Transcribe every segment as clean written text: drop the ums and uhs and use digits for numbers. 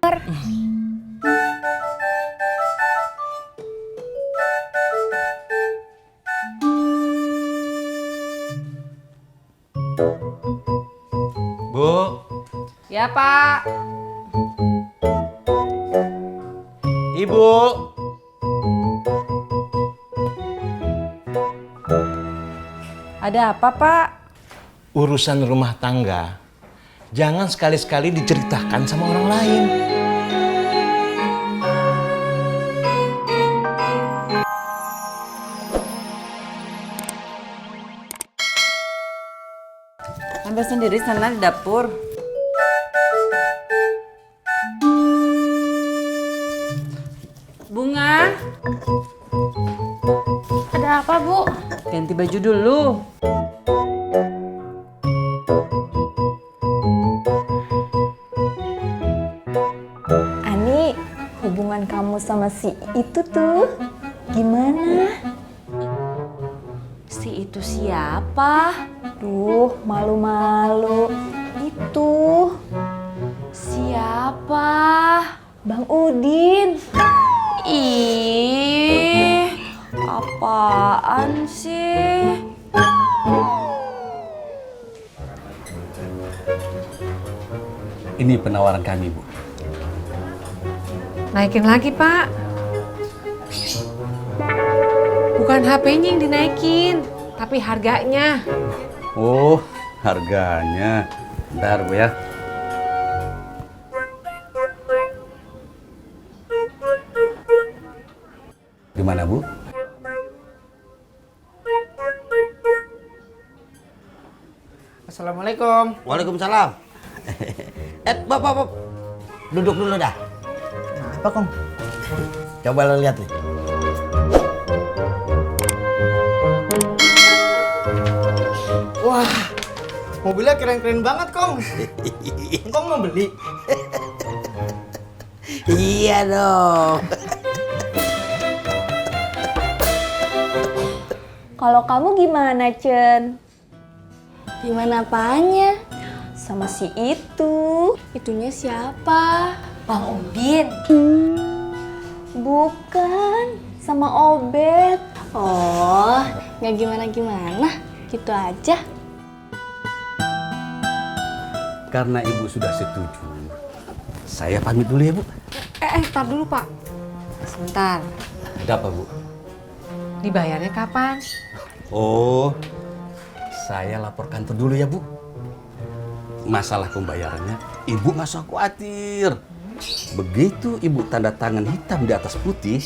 Bu. Ya, Pak. Ibu. Ada apa, Pak? Urusan rumah tangga jangan sekali-sekali diceritakan sama orang lain. Ambil sendiri sana di dapur. Bunga. Ada apa, Bu? Ganti baju dulu. Ani, hubungan kamu sama si itu tuh gimana? Si itu siapa? Duh, malu-malu. Itu Siapa? Bang Udin. Ih, apaan sih? Ini penawaran kami, Bu. Naikin lagi, Pak. Bukan HP-nya yang dinaikin, tapi harganya. Oh, harganya. Bentar, Bu ya. Gimana, Bu? Assalamualaikum. Waalaikumsalam. Bob. Duduk dulu dah. Nah, apa, Kong? Coba lo lihat nih. Wah, mobilnya keren-keren banget, Kong. Kong mau beli? Iya dong. Kalau kamu gimana, Cen? Gimana apanya? Sama si itu? Itunya siapa? Bang Udin. Bukan, sama Obet. Oh, nggak gimana-gimana. Gitu aja. Karena Ibu sudah setuju, saya pamit dulu ya, Bu. Tar dulu, Pak. Sebentar. Ada apa, Bu? Dibayarnya kapan? Oh, saya lapor kantor dulu ya, Bu. Masalah pembayarannya, Ibu nggak usah khawatir. Begitu Ibu tanda tangan hitam di atas putih,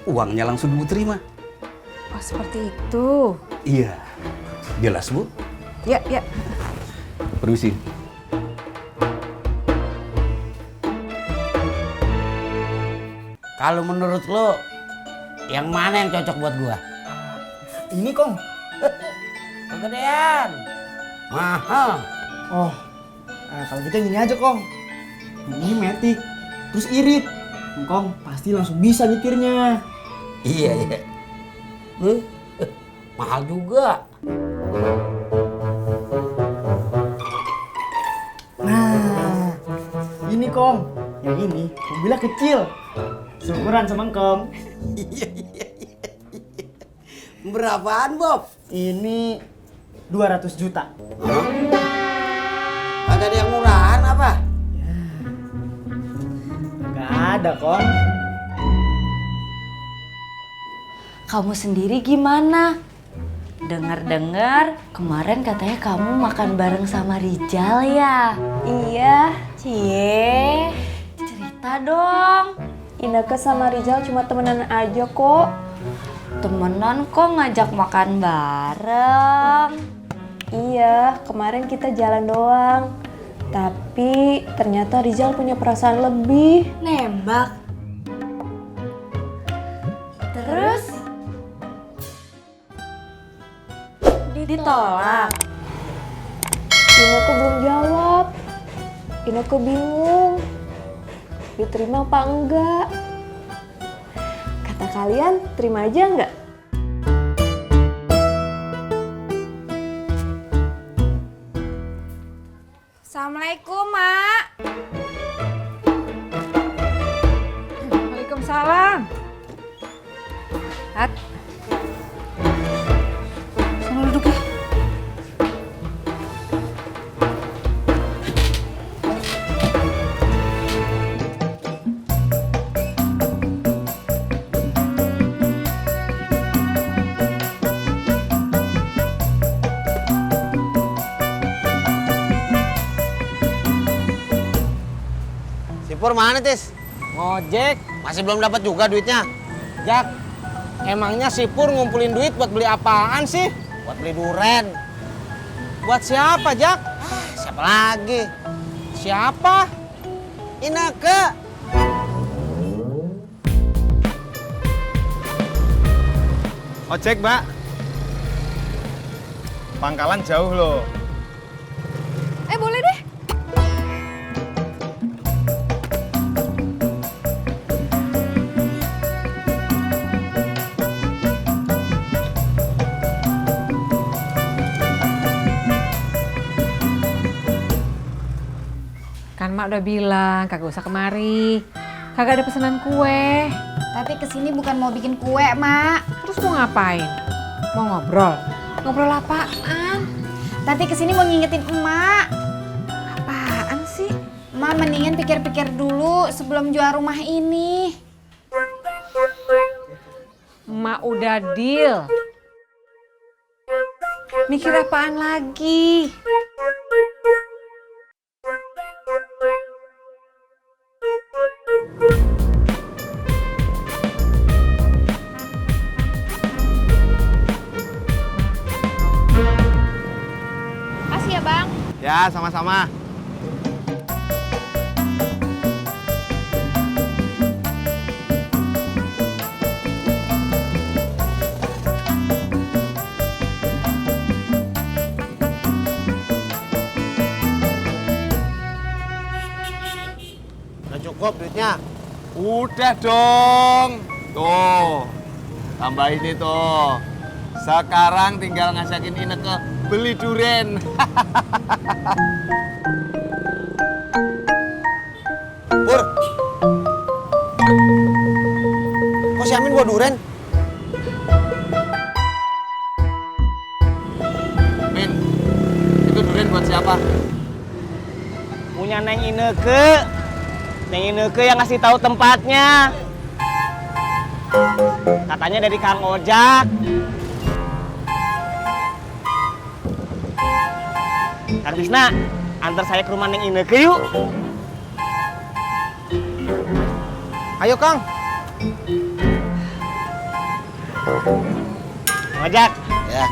uangnya langsung Ibu terima. Oh, seperti itu. Iya, jelas, Bu? Ya. Permisi. Kalau menurut lo, yang mana yang cocok buat gua? Ini, Kong. Kegedean. Mahal. Oh, kalau gitu yang ini aja, Kong. Yang ini metik, terus irit. Kong pasti langsung bisa nyetirnya. Iya. Mahal juga. Nah, ini, Kong. Yang ini mobilnya kecil. Syukuran sama Kong. Iya. Berapaan, Bob? Ini 200 juta. Kagak ada yang murahan apa? Nggak ada, Kong. Kamu sendiri gimana? Dengar-dengar kemarin katanya kamu makan bareng sama Rijal ya? Iya, Cie, cerita dong. Ineke sama Rizal cuma temenan aja kok. Temenan kok ngajak makan bareng? Iya, kemarin kita jalan doang. Tapi ternyata Rizal punya perasaan lebih. Nembak. Terus ditolak. Ineke belum jawab. Ineke bingung. Diterima apa enggak? Kata kalian, terima aja enggak? Assalamualaikum, Mak. Waalaikumsalam. Hat. Sana duduk ya. Sipur mana, Tis? Ngojek. Masih belum dapat juga duitnya. Jak, emangnya si Pur ngumpulin duit buat beli apaan sih? Buat beli duren. Buat siapa, Jak? Siapa lagi? Siapa? Ineke. Ojek, Mbak. Pangkalan jauh loh. Boleh deh. Kan Mak udah bilang kagak usah kemari. Kagak ada pesanan kue. Tapi kesini bukan mau bikin kue, Mak. Terus mau ngapain? Mau ngobrol? Ngobrol apaan? Tati kesini mau ngingetin emak. Apaan sih? Emak mendingan pikir-pikir dulu sebelum jual rumah ini. Mak udah deal. Mikir apaan lagi? Makasih ya, Bang. Ya, sama-sama. Udah cukup duitnya. Udah dong. Tuh, tambah ini tuh. Sekarang tinggal ngajakin Ineke beli duren. Pur. Kok si Amin bawa duren? Min, itu duren buat siapa? Punya Neng Ineke. Neng Ineke yang ngasih tahu tempatnya. Katanya dari Kang Ojak. Kang Tisna, antar saya ke rumah Neng Ineke yuk. Ayo, Kang. Kang Ojak. Ya.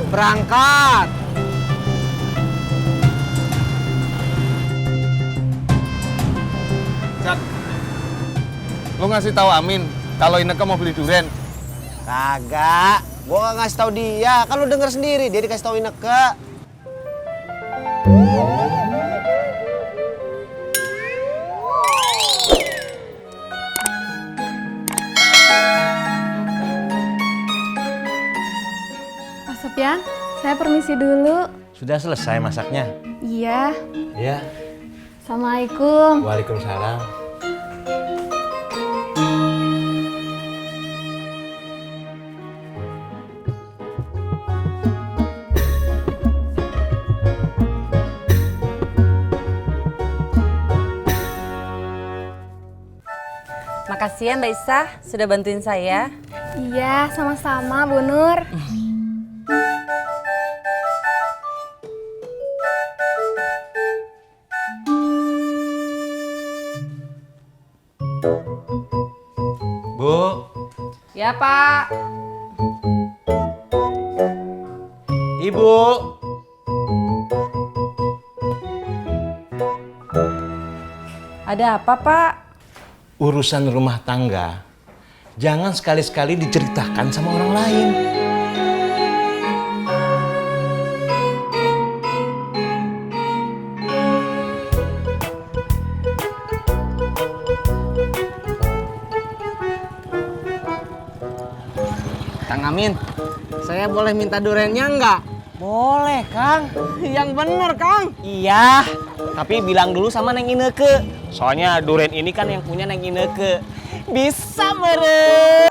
Berangkat. Jak, lu ngasih tahu Amin kalau Ineke mau beli duren. Kagak. Gua gak ngasih tahu dia. Kan lu denger sendiri dia dikasih tahu Ineke. Pak Sopyan, saya permisi dulu. Sudah selesai masaknya? Iya. Ya. Assalamualaikum. Waalaikumsalam. Makasih ya Mbak Isah sudah bantuin saya. Iya, sama-sama Bu Nur. Bu, Ya Pak. Ibu. Ada apa, Pak? Urusan rumah tangga jangan sekali-sekali diceritakan sama orang lain. Kang Amin, saya boleh minta durennya nggak? Boleh, Kang. Yang bener, Kang. Iya, tapi bilang dulu sama Neng Ineke. Soalnya duren ini kan yang punya Neng Ineke. Bisa meren.